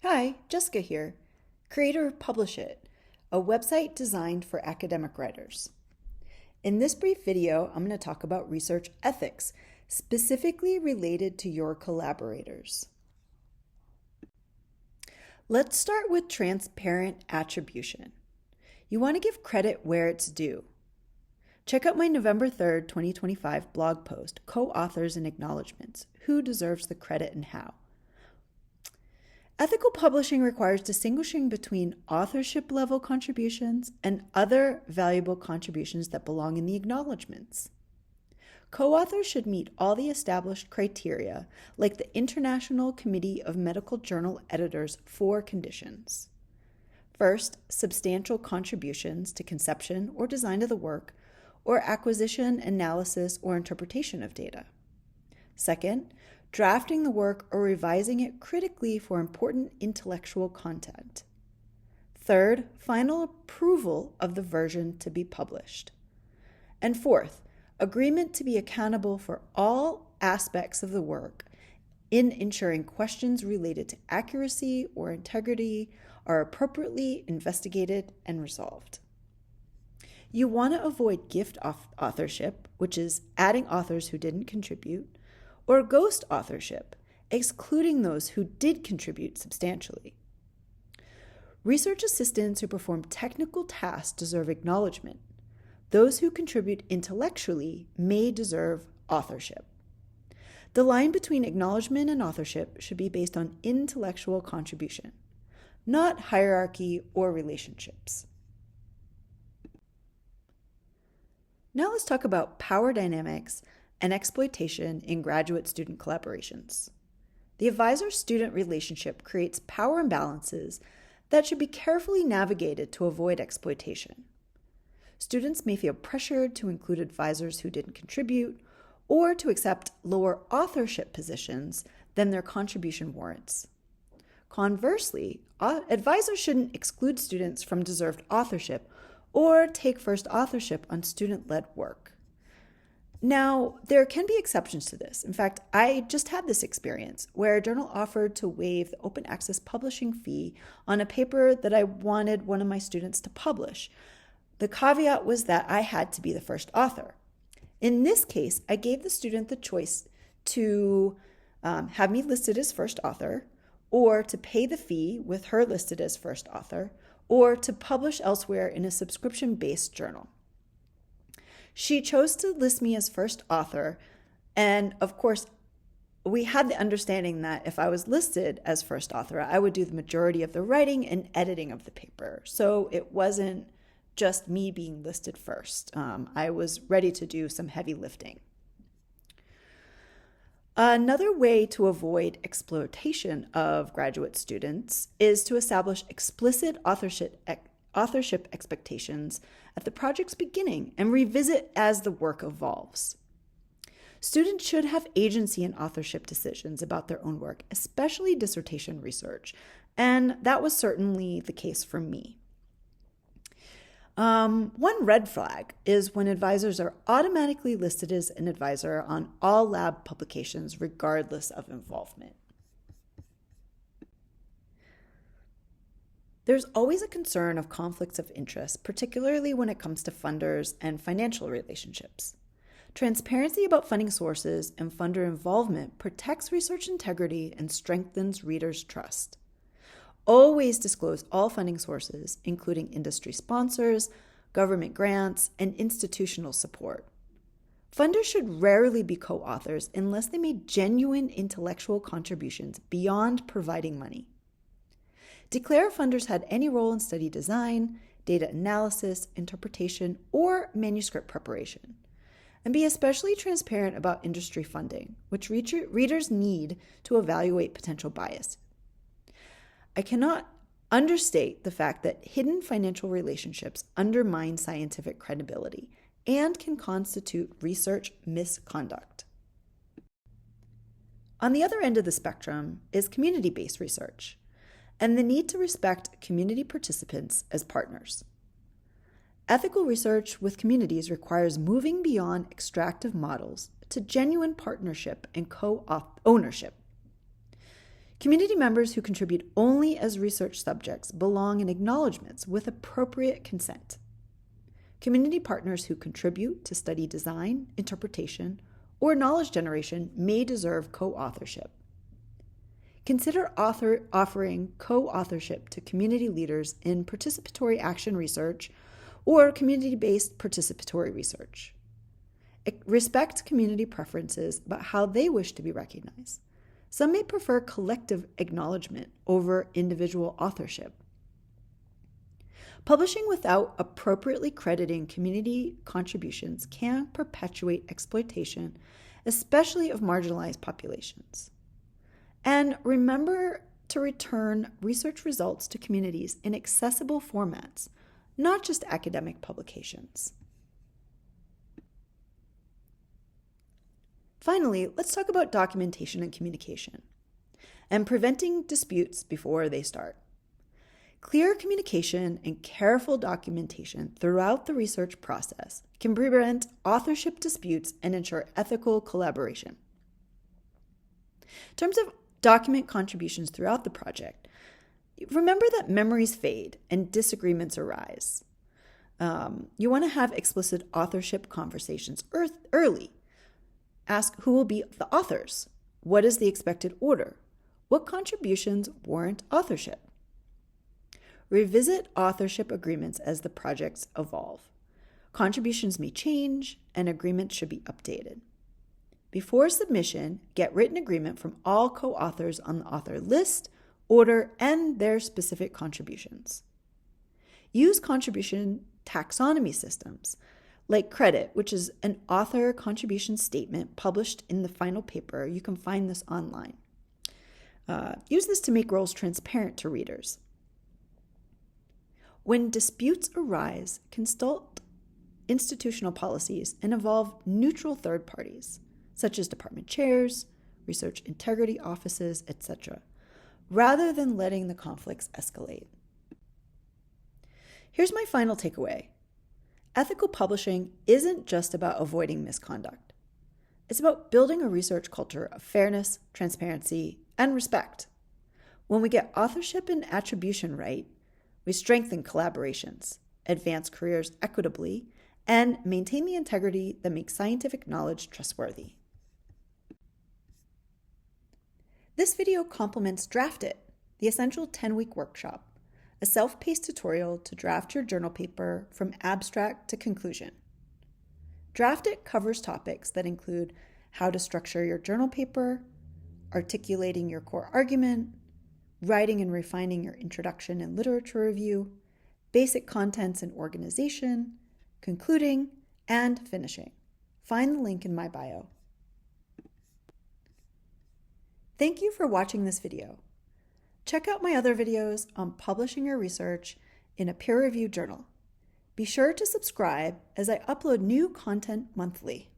Hi, Jessica here, creator of Publish It, a website designed for academic writers. In this brief video, I'm going to talk about research ethics, specifically related to your collaborators. Let's start with transparent attribution. You want to give credit where it's due. Check out my November 3rd, 2025 blog post, Co-Authors and Acknowledgements, Who Deserves the Credit and How. Ethical publishing requires distinguishing between authorship-level contributions and other valuable contributions that belong in the acknowledgements. Co-authors should meet all the established criteria, like the International Committee of Medical Journal Editors' 4 conditions. First, substantial contributions to conception or design of the work, or acquisition, analysis, or interpretation of data. Second, drafting the work or revising it critically for important intellectual content. Third, final approval of the version to be published. And fourth, agreement to be accountable for all aspects of the work in ensuring questions related to accuracy or integrity are appropriately investigated and resolved. You want to avoid gift authorship, which is adding authors who didn't contribute, or ghost authorship, excluding those who did contribute substantially. Research assistants who perform technical tasks deserve acknowledgement. Those who contribute intellectually may deserve authorship. The line between acknowledgement and authorship should be based on intellectual contribution, not hierarchy or relationships. Now let's talk about power dynamics and exploitation in graduate-student collaborations. The advisor-student relationship creates power imbalances that should be carefully navigated to avoid exploitation. Students may feel pressured to include advisors who didn't contribute or to accept lower authorship positions than their contribution warrants. Conversely, advisors shouldn't exclude students from deserved authorship or take first authorship on student-led work. Now, there can be exceptions to this. In fact, I just had this experience where a journal offered to waive the open access publishing fee on a paper that I wanted one of my students to publish. The caveat was that I had to be the first author. In this case, I gave the student the choice to have me listed as first author, or to pay the fee with her listed as first author, or to publish elsewhere in a subscription-based journal. She chose to list me as first author, and of course, we had the understanding that if I was listed as first author, I would do the majority of the writing and editing of the paper. So it wasn't just me being listed first. I was ready to do some heavy lifting. Another way to avoid exploitation of graduate students is to establish explicit authorship expectations at the project's beginning and revisit as the work evolves. Students should have agency in authorship decisions about their own work, especially dissertation research, and that was certainly the case for me. One red flag is when advisors are automatically listed as an advisor on all lab publications, regardless of involvement. There's always a concern of conflicts of interest, particularly when it comes to funders and financial relationships. Transparency about funding sources and funder involvement protects research integrity and strengthens readers' trust. Always disclose all funding sources, including industry sponsors, government grants, and institutional support. Funders should rarely be co-authors unless they made genuine intellectual contributions beyond providing money. Declare if funders had any role in study design, data analysis, interpretation, or manuscript preparation. And be especially transparent about industry funding, which readers need to evaluate potential bias. I cannot understate the fact that hidden financial relationships undermine scientific credibility and can constitute research misconduct. On the other end of the spectrum is community-based research and the need to respect community participants as partners. Ethical research with communities requires moving beyond extractive models to genuine partnership and co-ownership. Community members who contribute only as research subjects belong in acknowledgements with appropriate consent. Community partners who contribute to study design, interpretation, or knowledge generation may deserve co-authorship. Consider offering co-authorship to community leaders in participatory action research or community-based participatory research. Respect community preferences about how they wish to be recognized. Some may prefer collective acknowledgement over individual authorship. Publishing without appropriately crediting community contributions can perpetuate exploitation, especially of marginalized populations. And remember to return research results to communities in accessible formats, not just academic publications. Finally, let's talk about documentation and communication, and preventing disputes before they start. Clear communication and careful documentation throughout the research process can prevent authorship disputes and ensure ethical collaboration. In terms of document contributions throughout the project, remember that memories fade and disagreements arise. You want to have explicit authorship conversations early. Ask who will be the authors. What is the expected order? What contributions warrant authorship? Revisit authorship agreements as the projects evolve. Contributions may change and agreements should be updated. Before submission, get written agreement from all co-authors on the author list, order, and their specific contributions. Use contribution taxonomy systems like credit, which is an author contribution statement published in the final paper. You can find this online. Use this to make roles transparent to readers. When disputes arise, consult institutional policies and involve neutral third parties, such as department chairs, research integrity offices, etc., rather than letting the conflicts escalate. Here's my final takeaway. Ethical publishing isn't just about avoiding misconduct. It's about building a research culture of fairness, transparency, and respect. When we get authorship and attribution right, we strengthen collaborations, advance careers equitably, and maintain the integrity that makes scientific knowledge trustworthy. This video complements Draft It, the essential 10-week workshop, a self-paced tutorial to draft your journal paper from abstract to conclusion. Draft It covers topics that include how to structure your journal paper, articulating your core argument, writing and refining your introduction and literature review, basic contents and organization, concluding, and finishing. Find the link in my bio. Thank you for watching this video. Check out my other videos on publishing your research in a peer-reviewed journal. Be sure to subscribe as I upload new content monthly.